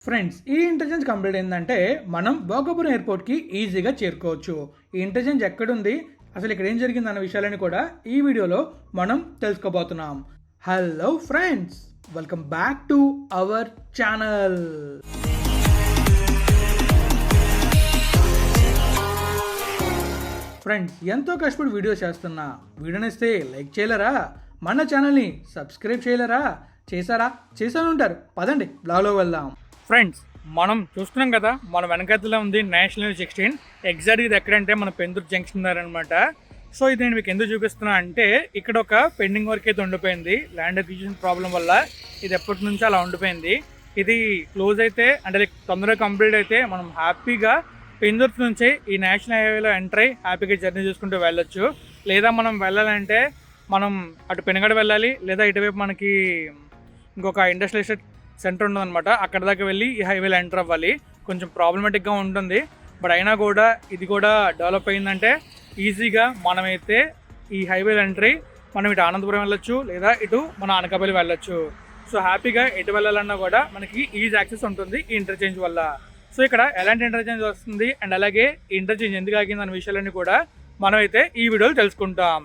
Friends, ఈ interchange complete అయిందంటే మనం భోగాపురం ఎయిర్పోర్ట్కి ఈజీగా చేరుకోవచ్చు. ఈ ఇంటర్చేంజ్ ఎక్కడుంది, అసలు ఇక్కడ ఏం జరిగింది అన్న విషయాలని కూడా ఈ వీడియోలో మనం తెలుసుకోబోతున్నాం. Hello friends, welcome back to our channel. Friends, ఎంతో కష్టపడి వీడియో చేస్తున్నా. వీడియోని ఇస్తే లైక్ చేయలేరా? మన ఛానల్ని సబ్స్క్రైబ్ చేయలేరా? చేశాను ఉంటారు. పదండి బ్లాగ్లోకి వెళ్దాం. ఫ్రెండ్స్, మనం చూస్తున్నాం కదా, మన వెనకతలో ఉంది నేషనల్ 16. ఎగ్జాక్ట్గా ఇది ఎక్కడంటే మన పెందుర్తి జంక్షన్ అనమాట. సో ఇది నేను మీకు ఎందుకు చూపిస్తున్నా అంటే, ఇక్కడ ఒక పెండింగ్ వర్క్ అయితే ఉండిపోయింది. ల్యాండ్ అక్విజిషన్ ప్రాబ్లం వల్ల ఇది ఎప్పటి నుంచో అలా ఉండిపోయింది. ఇది క్లోజ్ అయితే అంటే తొందరగా కంప్లీట్ అయితే మనం హ్యాపీగా పెందుర్తి నుంచి ఈ నేషనల్ హైవేలో ఎంటర్ అయ్యి హ్యాపీగా జర్నీ చేసుకుంటూ వెళ్ళొచ్చు. లేదా మనం వెళ్ళాలంటే మనం అటు పెనుగడ వెళ్ళాలి, లేదా ఇటువైపు మనకి ఇంకొక ఇండస్ట్రియల్ సెంటర్ ఉండదన్నమాట. అక్కడ దాకా వెళ్ళి ఈ హైవేలో ఎంటర్ అవ్వాలి. కొంచెం ప్రాబ్లమేటిక్గా ఉంటుంది. బట్ అయినా కూడా ఇది కూడా డెవలప్ అయిందంటే ఈజీగా మనమైతే ఈ హైవేలో ఎంట్రీ మనం ఇటు ఆనందపురం వెళ్ళొచ్చు, లేదా ఇటు మన అనకాపల్లి వెళ్ళొచ్చు. సో హ్యాపీగా ఎటు వెళ్ళాలన్నా కూడా మనకి ఈజీ యాక్సెస్ ఉంటుంది ఈ ఇంటర్చేంజ్ వల్ల. సో ఇక్కడ ఎలాంటి ఇంటర్చేంజ్ వస్తుంది అండ్ అలాగే ఇంటర్చేంజ్ ఎందుకు ఆగింది అనే విషయాలన్నీ కూడా మనం అయితే ఈ వీడియోలో తెలుసుకుంటాం.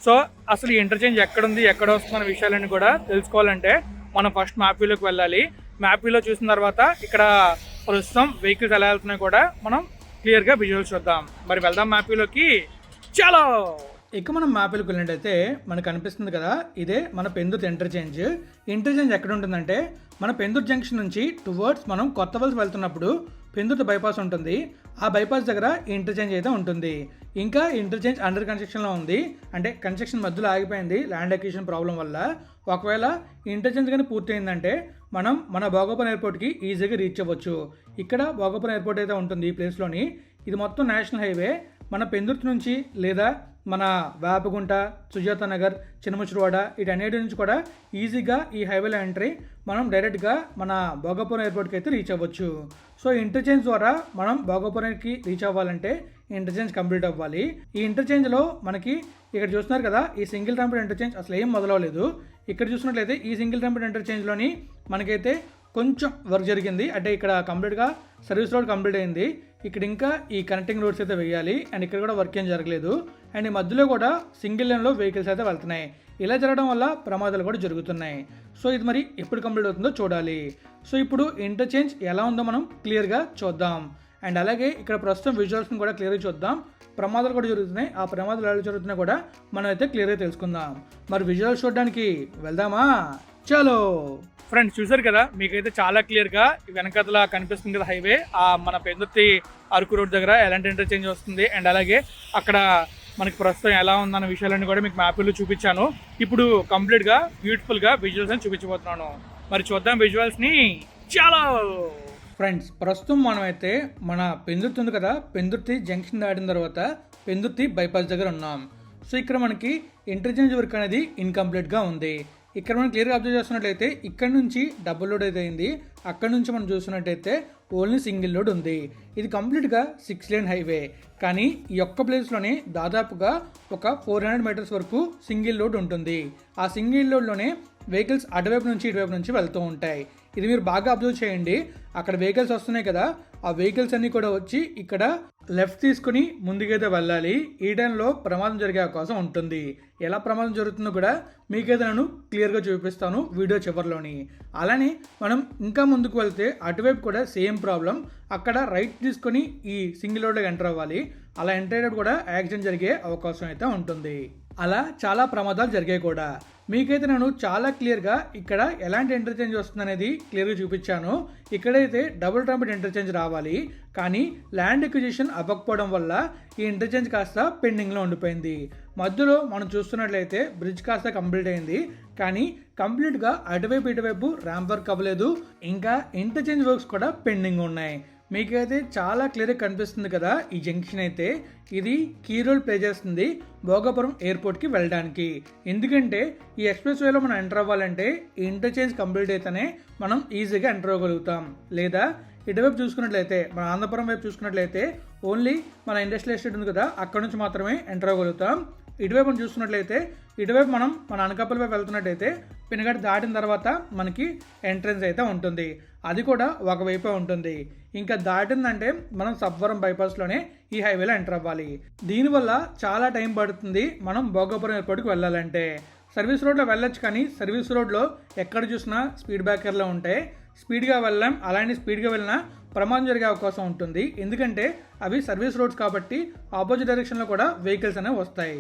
సో అసలు ఈ ఇంటర్చేంజ్ ఎక్కడుంది, ఎక్కడ వస్తుంది అనే విషయాలన్నీ కూడా తెలుసుకోవాలంటే మనం ఫస్ట్ మ్యాప్ వ్యూలోకి వెళ్ళాలి. మ్యాప్ వ్యూలో చూసిన తర్వాత ఇక్కడ ప్రస్తుతం వెహికల్స్ ఎలా వెళ్తున్నాయి కూడా మనం క్లియర్గా విజువల్స్ చూద్దాం. మరి వెళ్దాం మ్యాప్ వ్యూలోకి. చలో. ఇక మనం మ్యాప్ వ్యూలోకి వెళ్ళినట్టయితే మనకు అనిపిస్తుంది కదా, ఇదే మన పెందుర్తి ఇంటర్చేంజ్. ఇంటర్చేంజ్ ఎక్కడ ఉంటుందంటే మన పెందుర్తి జంక్షన్ నుంచి టువర్డ్స్ మనం కొత్త వలస వెళ్తున్నప్పుడు పెందుర్తి బైపాస్ ఉంటుంది. ఆ బైపాస్ దగ్గర ఇంటర్చేంజ్ అయితే ఉంటుంది. ఇంకా ఇంటర్చేంజ్ అండర్ కన్స్ట్రక్షన్లో ఉంది, అంటే కన్స్ట్రక్షన్ మధ్యలో ఆగిపోయింది ల్యాండ్ అక్విజిషన్ ప్రాబ్లం వల్ల. ఒకవేళ ఇంటర్చేంజ్ కానీ పూర్తయిందంటే మనం మన భోగాపురం ఎయిర్పోర్ట్కి ఈజీగా రీచ్ అవ్వచ్చు. ఇక్కడ భోగాపురం ఎయిర్పోర్ట్ అయితే ఉంటుంది ఈ ప్లేస్లోని. ఇది మొత్తం నేషనల్ హైవే. మన పెందుర్తి నుంచి లేదా మన వేపగుంట, సుజాత నగర్, చిన్నముచ్చురువాడ వీటన్నిటి నుంచి కూడా ఈజీగా ఈ హైవేలో ఎంట్రీ మనం డైరెక్ట్గా మన భోగాపురం ఎయిర్పోర్ట్కి అయితే రీచ్ అవ్వచ్చు. సో ఇంటర్చేంజ్ ద్వారా మనం భోగాపురానికి రీచ్ అవ్వాలంటే ఇంటర్చేంజ్ కంప్లీట్ అవ్వాలి. ఈ ఇంటర్చేంజ్లో మనకి ఇక్కడ చూస్తున్నారు కదా, ఈ సింగిల్ ట్రంపెట్ ఇంటర్చేంజ్ అసలు ఏం మొదలవలేదు. ఇక్కడ చూసినట్లయితే ఈ సింగిల్ ట్రంపెట్ ఇంటర్చేంజ్లోని మనకైతే కొంచెం వర్క్ జరిగింది. అంటే ఇక్కడ కంప్లీట్గా సర్వీస్ రోడ్ కంప్లీట్ అయింది. ఇక్కడ ఇంకా ఈ కనెక్టింగ్ రోడ్స్ అయితే వేయాలి. అండ్ ఇక్కడ కూడా వర్క్ ఏం జరగలేదు. అండ్ ఈ మధ్యలో కూడా సింగిల్ లైన్లో వెహికల్స్ అయితే వెళ్తున్నాయి. ఇలా జరగడం వల్ల ప్రమాదాలు కూడా జరుగుతున్నాయి. సో ఇది మరి ఎప్పుడు కంప్లీట్ అవుతుందో చూడాలి. సో ఇప్పుడు ఇంటర్చేంజ్ ఎలా ఉందో మనం క్లియర్గా చూద్దాం. అండ్ అలాగే ఇక్కడ ప్రస్తుతం విజువల్స్ని కూడా క్లియర్గా చూద్దాం. ప్రమాదాలు కూడా జరుగుతున్నాయి. ఆ ప్రమాదాలు ఎలా జరుగుతున్నాయి కూడా మనం అయితే క్లియర్గా తెలుసుకుందాం. మరి విజువల్స్ చూడడానికి వెళ్దామా? చలో. ఫ్రెండ్స్, చూసారు కదా, మీకైతే చాలా క్లియర్గా వెనకతలా కనిపిస్తుంది కదా హైవే. మన పెందుర్తి అరకు రోడ్ దగ్గర ఎలాంటి ఇంటర్చేంజ్ వస్తుంది అండ్ అలాగే అక్కడ మనకి ప్రస్తుతం ఎలా ఉందన్న విషయాలన్నీ కూడా మీకు మ్యాప్లో చూపించాను. ఇప్పుడు కంప్లీట్గా బ్యూటిఫుల్గా విజువల్స్ అని చూపించబోతున్నాను. మరి చూద్దాం విజువల్స్ని. చాలా. ఫ్రెండ్స్, ప్రస్తుతం మనమైతే మన పెందుర్తి ఉంది కదా, పెందుర్తి జంక్షన్ దాటిన తర్వాత పెందుర్తి బైపాస్ దగ్గర ఉన్నాం. సో ఇక్కడ మనకి ఇంటర్చేంజ్ వర్క్ అనేది ఇన్కంప్లీట్గా ఉంది. ఇక్కడ మనం క్లియర్గా అబ్జర్వ్ చేస్తున్నట్లయితే ఇక్కడ నుంచి డబుల్ లోడ్ అయితే అయింది. అక్కడ నుంచి మనం చూస్తున్నట్టయితే ఓన్లీ సింగిల్ లోడ్ ఉంది. ఇది కంప్లీట్గా 6 లేన్ హైవే. కానీ ఈ ఒక్క ప్లేస్లోనే దాదాపుగా ఒక 400 మీటర్స్ వరకు సింగిల్ లోడ్ ఉంటుంది. ఆ సింగిల్ లోడ్లోనే వెహికల్స్ అటువైపు నుంచి ఇటువైపు నుంచి వెళ్తూ ఉంటాయి. ఇది మీరు బాగా అబ్జర్వ్ చేయండి. అక్కడ వెహికల్స్ వస్తున్నాయి కదా, ఆ వెహికల్స్ అన్నీ కూడా వచ్చి ఇక్కడ లెఫ్ట్ తీసుకుని ముందుకైతే వెళ్ళాలి. ఈ టైంలో ప్రమాదం జరిగే అవకాశం ఉంటుంది. ఎలా ప్రమాదం జరుగుతుందో కూడా మీకైతే నేను క్లియర్గా చూపిస్తాను వీడియో చివరిలోని. అలానే మనం ఇంకా ముందుకు వెళ్తే అటువైపు కూడా సేమ్ ప్రాబ్లం. అక్కడ రైట్ తీసుకొని ఈ సింగిల్ రోడ్లోకి ఎంటర్ అవ్వాలి. అలా ఎంటర్ అయ్యేటప్పుడు కూడా యాక్సిడెంట్ జరిగే అవకాశం అయితే ఉంటుంది. అలా చాలా ప్రమాదాలు జరిగాయి కూడా. మీకైతే నేను చాలా క్లియర్గా ఇక్కడ ఎలాంటి ఇంటర్చేంజ్ వస్తుంది అనేది క్లియర్గా చూపించాను. ఇక్కడైతే డబుల్ ట్రంపెట్ ఇంటర్చేంజ్ రావాలి, కానీ ల్యాండ్ ఎక్విజిషన్ అవ్వకపోవడం వల్ల ఈ ఇంటర్చేంజ్ కాస్త పెండింగ్లో ఉండిపోయింది. మధ్యలో మనం చూస్తున్నట్లయితే బ్రిడ్జ్ కాస్త కంప్లీట్ అయింది, కానీ కంప్లీట్గా అటువైపు ఇటువైపు ర్యాంప్ వర్క్ అవ్వలేదు. ఇంకా ఇంటర్చేంజ్ వర్క్స్ కూడా పెండింగ్ ఉన్నాయి. మీకైతే చాలా క్లియర్గా కనిపిస్తుంది కదా, ఈ జంక్షన్ అయితే ఇది కీ రోల్ ప్లే చేస్తుంది భోగాపురం ఎయిర్పోర్ట్కి వెళ్ళడానికి. ఎందుకంటే ఈ ఎక్స్ప్రెస్ వేలో మనం ఎంటర్ అవ్వాలంటే ఈ ఇంటర్చేంజ్ కంప్లీట్ అయితేనే మనం ఈజీగా ఎంటర్ అవ్వగలుగుతాం. లేదా ఇటువైపు చూసుకున్నట్లయితే మన ఆంధ్రపురం వైపు చూసుకున్నట్లయితే ఓన్లీ మన ఇండస్ట్రియల్ ఎస్టేట్ ఉంది కదా, అక్కడ నుంచి మాత్రమే ఎంటర్ అవ్వగలుగుతాం. ఇటువైపు చూసుకున్నట్లయితే ఇటువైపు మనం మన అనకాపల్లి వైపు వెళ్తున్నట్టయితే పెనుగడ దాటిన తర్వాత మనకి ఎంట్రన్స్ అయితే ఉంటుంది. అది కూడా ఒకవైపే ఉంటుంది. ఇంకా దాటిందంటే మనం సబ్బవరం బైపాస్లోనే ఈ హైవేలో ఎంటర్ అవ్వాలి. దీనివల్ల చాలా టైం పడుతుంది మనం భోగాపురం ఎయిర్పోర్ట్కి వెళ్ళాలంటే. సర్వీస్ రోడ్లో వెళ్ళొచ్చు, కానీ సర్వీస్ రోడ్లో ఎక్కడ చూసినా స్పీడ్ బ్రేకర్లో ఉంటాయి. స్పీడ్గా వెళ్ళాం, అలానే స్పీడ్గా వెళ్ళినా ప్రమాదం జరిగే అవకాశం ఉంటుంది. ఎందుకంటే అవి సర్వీస్ రోడ్స్ కాబట్టి ఆపోజిట్ డైరెక్షన్లో కూడా వెహికల్స్ అనేవి వస్తాయి.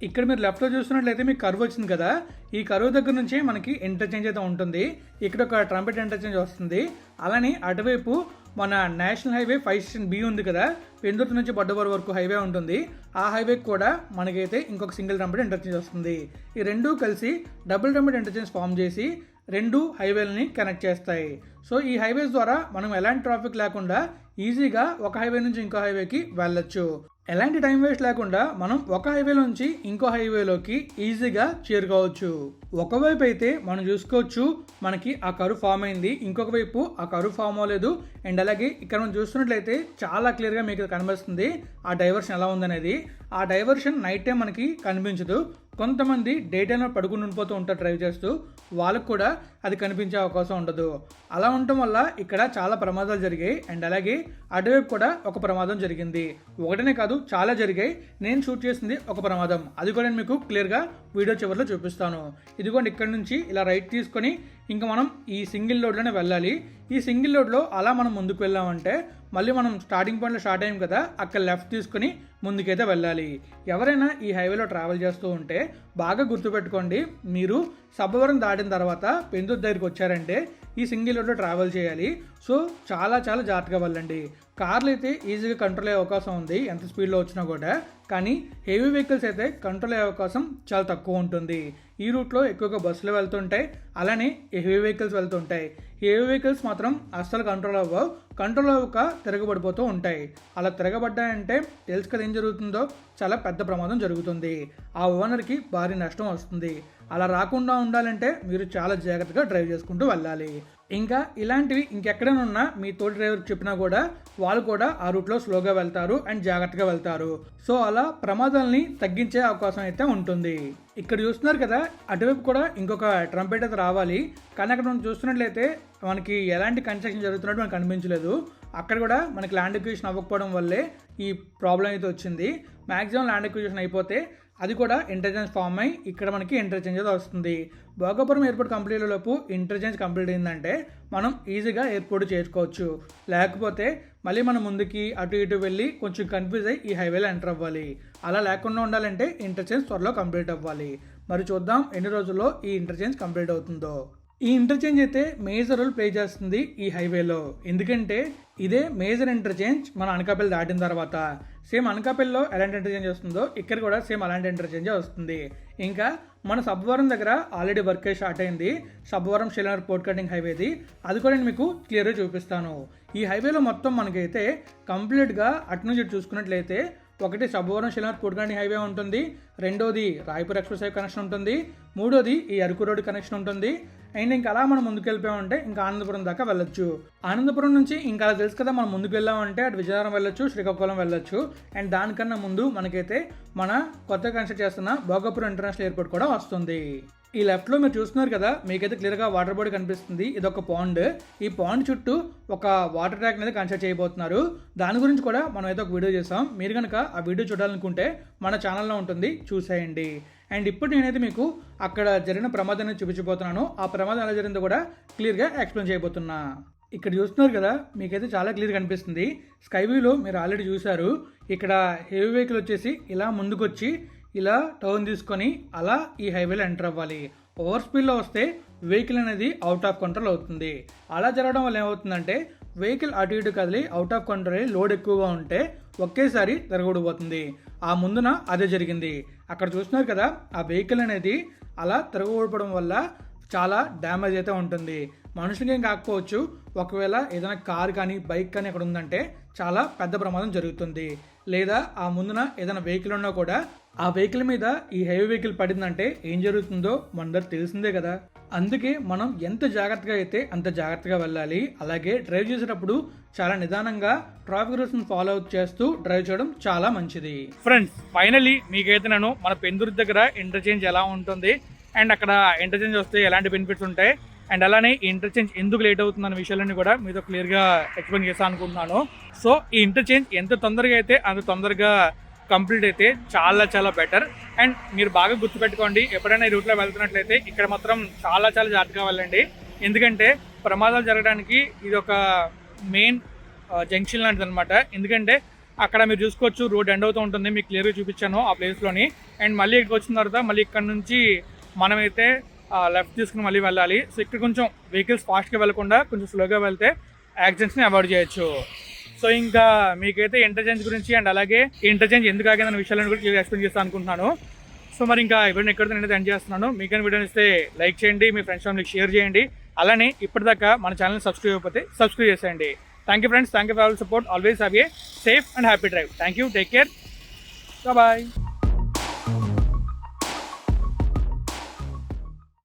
ఇక్కడ మీరు లెఫ్ట్లో చూస్తున్నట్లయితే మీకు కర్వ్ వచ్చింది కదా, ఈ కర్వ్ దగ్గర నుంచి మనకి ఇంటర్చేంజ్ అయితే ఉంటుంది. ఇక్కడ ఒక ట్రంపెట్ ఇంటర్చేంజ్ వస్తుంది. అలానే అటువైపు మన నేషనల్ హైవే 5 స్టేషన్ B ఉంది కదా, పెందుర్తి నుంచి బొడ్డవరం వరకు హైవే ఉంటుంది. ఆ హైవేకి కూడా మనకైతే ఇంకొక సింగిల్ ట్రంపెట్ ఇంటర్చేంజ్ వస్తుంది. ఈ రెండూ కలిసి డబుల్ ట్రంపెట్ ఇంటర్చేంజ్ ఫామ్ చేసి రెండు హైవేలని కనెక్ట్ చేస్తాయి. సో ఈ హైవేస్ ద్వారా మనం ఎలాంటి ట్రాఫిక్ లేకుండా ఈజీగా ఒక హైవే నుంచి ఇంకో హైవేకి వెళ్ళొచ్చు. ఎలాంటి టైం వేస్ట్ లేకుండా మనం ఒక హైవేలోంచి ఇంకో హైవేలోకి ఈజీగా చేరుకోవచ్చు. ఒకవైపు అయితే మనం చూసుకోవచ్చు మనకి ఆ కరువు ఫామ్ అయింది, ఇంకొక వైపు ఆ కరువు ఫామ్ అవ్వలేదు. అండ్ అలాగే ఇక్కడ మనం చూస్తున్నట్లయితే చాలా క్లియర్గా మీకు కనిపిస్తుంది ఆ డైవర్షన్ ఎలా ఉందనేది. ఆ డైవర్షన్ నైట్ టైం మనకి కనిపించదు. కొంతమంది డే టైంలో పడుకుని ఉండిపోతూ ఉంటారు డ్రైవ్ చేస్తూ, వాళ్ళకు కూడా అది కనిపించే అవకాశం ఉండదు. అలా ఉండటం వల్ల ఇక్కడ చాలా ప్రమాదాలు జరిగాయి. అండ్ అలాగే అటువైపు కూడా ఒక ప్రమాదం జరిగింది. ఒకటనే కాదు, చాలా జరిగాయి. నేను షూట్ చేసింది ఒక ప్రమాదం, అది కూడా నేను మీకు క్లియర్గా వీడియో చివరిలో చూపిస్తాను. ఇదిగోండి, ఇక్కడ నుంచి ఇలా రైట్ తీసుకొని ఇంకా మనం ఈ సింగిల్ రోడ్లోనే వెళ్ళాలి. ఈ సింగిల్ రోడ్లో అలా మనం ముందుకు వెళ్ళామంటే మళ్ళీ మనం స్టార్టింగ్ పాయింట్లో స్టార్ట్ అయ్యాం కదా, అక్కడ లెఫ్ట్ తీసుకుని ముందుకైతే వెళ్ళాలి. ఎవరైనా ఈ హైవేలో ట్రావెల్ చేస్తూ ఉంటే బాగా గుర్తుపెట్టుకోండి, మీరు సబ్బవరం దాటిన తర్వాత పెందుర్తి దగ్గరికి వచ్చారంటే ఈ సింగిల్ రోడ్లో ట్రావెల్ చేయాలి. సో చాలా చాలా జాగ్రత్తగా వెళ్ళండి. కార్లు అయితే ఈజీగా కంట్రోల్ అయ్యే అవకాశం ఉంది ఎంత స్పీడ్లో వచ్చినా కూడా, కానీ హెవీ వెహికల్స్ అయితే కంట్రోల్ అయ్యే అవకాశం చాలా తక్కువ ఉంటుంది. ఈ రూట్లో ఎక్కువగా బస్సులు వెళ్తుంటాయి, అలానే హెవీ వెహికల్స్ వెళ్తుంటాయి. హెవీ వెహికల్స్ మాత్రం అస్సలు కంట్రోల్ అవ్వవు, కంట్రోల్ అవ్వక తిరగబడిపోతూ ఉంటాయి. అలా తిరగబడ్డాయంటే తెలుసు కదా ఏం జరుగుతుందో, చాలా పెద్ద ప్రమాదం జరుగుతుంది. ఆ ఓనర్కి భారీ నష్టం వస్తుంది. అలా రాకుండా ఉండాలంటే మీరు చాలా జాగ్రత్తగా డ్రైవ్ చేసుకుంటూ వెళ్ళాలి. ఇంకా ఇలాంటివి ఇంకెక్కడైనా ఉన్నా మీ తోటి డ్రైవర్కి చెప్పినా కూడా వాళ్ళు కూడా ఆ రూట్లో స్లోగా వెళ్తారు అండ్ జాగ్రత్తగా వెళ్తారు. సో అలా ప్రమాదాలని తగ్గించే అవకాశం అయితే ఉంటుంది. ఇక్కడ చూస్తున్నారు కదా, అటువైపు కూడా ఇంకొక ట్రంపెట్ అయితే రావాలి, కానీ అక్కడ మనం చూస్తున్నట్లయితే మనకి ఎలాంటి కన్స్ట్రక్షన్ జరుగుతున్నట్టు మనకు కనిపించలేదు. అక్కడ కూడా మనకి ల్యాండ్ ఎక్విజిషన్ అవ్వకపోవడం వల్లే ఈ ప్రాబ్లం అయితే వచ్చింది. మ్యాక్సిమం ల్యాండ్ ఎక్విజిషన్ అయిపోతే అది కూడా ఇంటర్చేంజ్ ఫామ్ అయ్యి ఇక్కడ మనకి ఇంటర్చేంజ్ అయితే వస్తుంది. భోగాపురం ఎయిర్పోర్ట్ కంప్లీట్ లోపు ఇంటర్చేంజ్ కంప్లీట్ అయిందంటే మనం ఈజీగా ఎయిర్పోర్ట్ చేసుకోవచ్చు. లేకపోతే మళ్ళీ మనం ముందుకి అటు ఇటు వెళ్ళి కొంచెం కన్ఫ్యూజ్ అయ్యి ఈ హైవేలో ఎంటర్ అవ్వాలి. అలా లేకుండా ఉండాలంటే ఇంటర్చేంజ్ త్వరలో కంప్లీట్ అవ్వాలి. మరి చూద్దాం ఎన్ని రోజుల్లో ఈ ఇంటర్చేంజ్ కంప్లీట్ అవుతుందో. ఈ ఇంటర్చేంజ్ అయితే మేజర్ రోల్ ప్లే చేస్తుంది ఈ హైవేలో. ఎందుకంటే ఇదే మేజర్ ఇంటర్చేంజ్ మన అనకాపల్లి దాటిన తర్వాత. సేమ్ అనకాపల్లిలో ఎలాంటి ఇంటర్చేంజ్ వస్తుందో ఇక్కడ కూడా సేమ్ అలాంటి ఇంటర్చేంజ్ వస్తుంది. ఇంకా మన సబ్బవరం దగ్గర ఆల్రెడీ వర్క్ స్టార్ట్ అయింది, సబ్బవరం షెల్నర్ పోర్ట్ కటింగ్ హైవేది. అది కూడా నేను మీకు క్లియర్గా చూపిస్తాను. ఈ హైవేలో మొత్తం మనకైతే కంప్లీట్గా అటు నుంచి చూసుకున్నట్లయితే ఒకటి సబ్బవరం షెల్నర్ పోర్ట్ కటింగ్ హైవే ఉంటుంది, రెండోది రాయపూర్ ఎక్స్ప్రెస్ హైవే కనెక్షన్ ఉంటుంది, మూడోది ఈ అరకు రోడ్ కనెక్షన్ ఉంటుంది. అండ్ ఇంకా అలా మనం ముందుకు వెళ్ళిపోయామంటే ఇంకా ఆనందపురం దాకా వెళ్ళొచ్చు. ఆనందపురం నుంచి ఇంకా అలా తెలుసు కదా, మనం ముందుకు వెళ్ళామంటే అటు విజయనగరం వెళ్ళొచ్చు, శ్రీకాకుళం వెళ్ళొచ్చు. అండ్ దానికన్నా ముందు మనకైతే మన కొత్తగా కన్స్ట్రక్ట్ చేస్తున్న భోగాపురం ఇంటర్నేషనల్ ఎయిర్పోర్ట్ కూడా వస్తుంది. ఈ లెఫ్ట్లో మీరు చూస్తున్నారు కదా, మీకైతే క్లియర్గా వాటర్ బాడీ కనిపిస్తుంది. ఇది ఒక పాండ్. ఈ పాండ్ చుట్టూ ఒక వాటర్ ట్యాంక్ అనేది కన్స్ట్రక్ట్ చేయబోతున్నారు. దాని గురించి కూడా మనం అయితే ఒక వీడియో చేసాం. మీరు కనుక ఆ వీడియో చూడాలనుకుంటే మన ఛానల్లో ఉంటుంది, చూసేయండి. అండ్ ఇప్పుడు నేనైతే మీకు అక్కడ జరిగిన ప్రమాదాన్ని చూపించబోతున్నాను. ఆ ప్రమాదం ఎలా జరిగిందో కూడా క్లియర్గా ఎక్స్ప్లెయిన్ చేయబోతున్నా. ఇక్కడ చూస్తున్నారు కదా, మీకైతే చాలా క్లియర్గా కనిపిస్తుంది. స్కైవ్యూలో మీరు ఆల్రెడీ చూశారు. ఇక్కడ హెవీ వెహికల్ వచ్చేసి ఇలా ముందుకొచ్చి ఇలా టర్న్ తీసుకొని అలా ఈ హైవేలో ఎంటర్ అవ్వాలి. ఓవర్ స్పీడ్లో వస్తే వెహికల్ అనేది అవుట్ ఆఫ్ కంట్రోల్ అవుతుంది. అలా జరగడం వల్ల ఏమవుతుందంటే వెహికల్ అటు ఇటు కదిలి అవుట్ ఆఫ్ కంట్రోల్ అయ్యి లోడ్ ఎక్కువగా ఉంటే ఒకేసారి తిరగబడిపోతుంది. ఆ ముందున అదే జరిగింది. అక్కడ చూస్తున్నారు కదా, ఆ వెహికల్ అనేది అలా తిరగబడిపోవడం వల్ల చాలా డ్యామేజ్ అయితే ఉంటుంది. మనుషులకి ఏం కాకపోవచ్చు, ఒకవేళ ఏదైనా కార్ కానీ బైక్ కానీ అక్కడ ఉందంటే చాలా పెద్ద ప్రమాదం జరుగుతుంది. లేదా ఆ ముందున ఏదైనా వెహికల్ ఉన్నా కూడా ఆ వెహికల్ మీద ఈ హెవీ వెహికల్ పడిందంటే ఏం జరుగుతుందో మనందరికి తెలిసిందే కదా. అందుకే మనం ఎంత జాగ్రత్తగా అయితే అంత జాగ్రత్తగా వెళ్ళాలి. అలాగే డ్రైవ్ చేసేటప్పుడు చాలా నిదానంగా ట్రాఫిక్ రూల్స్ని ఫాలో అవుట్ చేస్తూ డ్రైవ్ చేయడం చాలా మంచిది. ఫ్రెండ్స్, ఫైనల్లీ మీకైతే నేను మన పెందుర్తి దగ్గర ఇంటర్చేంజ్ ఎలా ఉంటుంది, అండ్ అక్కడ ఇంటర్చేంజ్ వస్తే ఎలాంటి బెనిఫిట్స్ ఉంటాయి, అండ్ అలానే ఈ ఇంటర్చేంజ్ ఎందుకు లేట్ అవుతుందన్న విషయాలన్నీ కూడా మీతో క్లియర్గా ఎక్స్ప్లెయిన్ చేస్తాను అనుకుంటున్నాను. సో ఈ ఇంటర్చేంజ్ ఎంత తొందరగా అయితే అంత తొందరగా కంప్లీట్ అయితే చాలా చాలా బెటర్. అండ్ మీరు బాగా గుర్తుపెట్టుకోండి, ఎప్పుడైనా ఈ రూట్లో వెళ్తున్నట్లయితే ఇక్కడ మాత్రం చాలా చాలా జాగ్రత్తగా వెళ్ళండి. ఎందుకంటే ప్రమాదాలు జరగడానికి ఇది ఒక మెయిన్ జంక్షన్ లాంటిది అనమాట. ఎందుకంటే అక్కడ మీరు చూసుకోవచ్చు రోడ్ ఎండ్ అవుతూ ఉంటుంది, మీకు క్లియర్గా చూపించాను ఆ ప్లేస్లోని. అండ్ మళ్ళీ ఇక్కడికి వచ్చిన తర్వాత మళ్ళీ ఇక్కడ నుంచి మనమైతే లెఫ్ట్ తీసుకుని మళ్ళీ వెళ్ళాలి. సో ఇక్కడ కొంచెం వెహికల్స్ ఫాస్ట్గా వెళ్ళకుండా కొంచెం స్లోగా వెళ్తే యాక్సిడెంట్స్ని అవాయిడ్ చేయొచ్చు. సో ఇంకా మీకైతే ఇంటర్చేంజ్ గురించి అండ్ అలాగే ఇంటర్చేంజ్ ఎందుకు ఆగిందన్న విషయాలను కూడా క్లియర్ ఎక్స్ప్లెయిన్ చేస్తాను అనుకుంటున్నాను. సో మరి ఇంకా ఎవరిని ఎక్కడితో నేను ఎండ్ చేస్తున్నాను. మీకైనా వీడియో ఇస్తే లైక్ చేయండి, మీ ఫ్రెండ్స్ ఫ్యామిలీకి షేర్ చేయండి. అలానే ఇప్పటిదాకా మన ఛానల్ సబ్స్క్రైబ్ అయిపోతే సబ్స్క్రైబ్ చేసేయండి. Thank you friends, thank you for all support. Always have a safe and happy drive. Thank you, take care, bye.